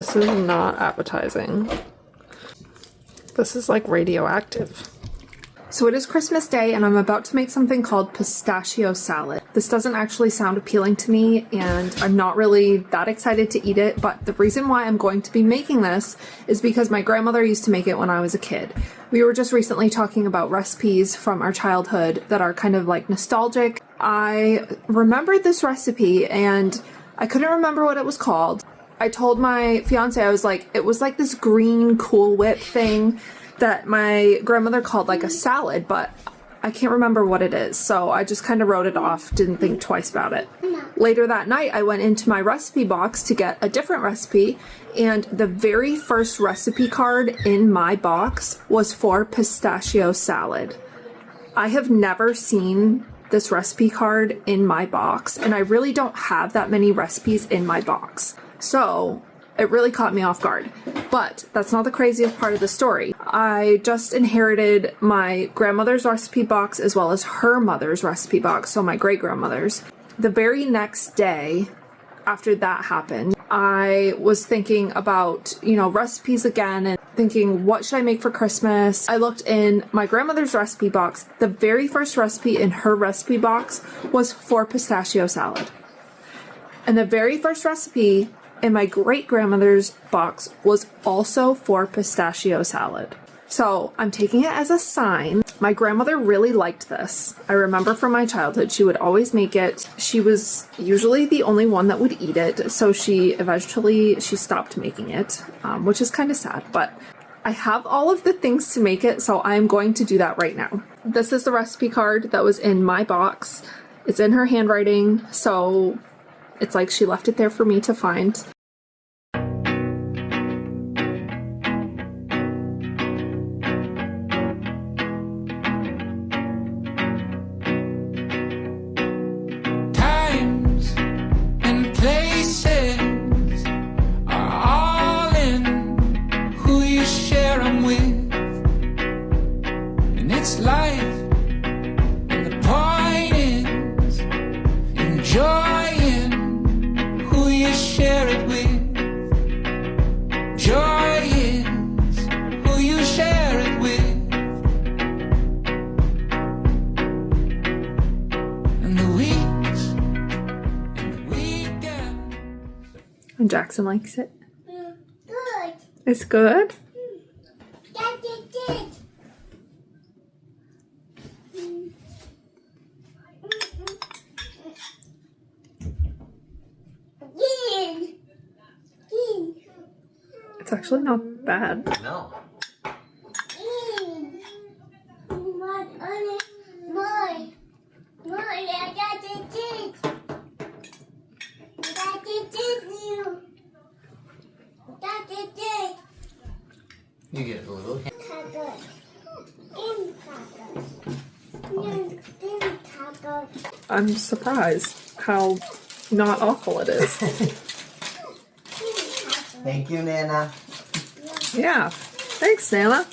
This is not appetizing. This is like radioactive. So it is Christmas Day and I'm about to make something called pistachio salad. This doesn't actually sound appealing to me and I'm not really that excited to eat it, but the reason why I'm going to be making this is because my grandmother used to make it when I was a kid. We were just recently talking about recipes from our childhood that are kind of like nostalgic. I remembered this recipe and I couldn't remember what it was called. I told my fiance, I was like, it was like this green Cool Whip thing that my grandmother called like a salad, but I can't remember what it is. So I just kind of wrote it off, didn't think twice about it. Later that night, I went into my recipe box to get a different recipe, and the very first recipe card in my box was for pistachio salad. I have never seen this recipe card in my box, and I really don't have that many recipes in my box. So it really caught me off guard. But that's not the craziest part of the story. I just inherited my grandmother's recipe box as well as her mother's recipe box, so my great-grandmother's. The very next day after that happened, I was thinking about, recipes again and thinking, what should I make for Christmas? I looked in my grandmother's recipe box. The very first recipe in her recipe box was for pistachio salad. And the very first recipe in my great-grandmother's box was also for pistachio salad. So I'm taking it as a sign. My grandmother really liked this. I remember from my childhood, she would always make it. She was usually the only one that would eat it, so she stopped making it, which is kind of sad, but I have all of the things to make it, so I'm going to do that right now. This is the recipe card that was in my box. It's in her handwriting, so it's like she left it there for me to find. Times and places are all in who you share them with, and it's life, and the point is enjoying who you share it with. Joy is who you share it with. And the weeks and the weekends. And Jackson likes it. Good. It's good? That is it. Again. Again. It's actually not bad. No. Again. More on it. More. More. Yeah, that is it. That is it, you. That is it. You get a little. Tacos. In tacos. In tacos. I'm surprised how not awful it is. Thank you, Nana. Yeah. Thanks, Nana.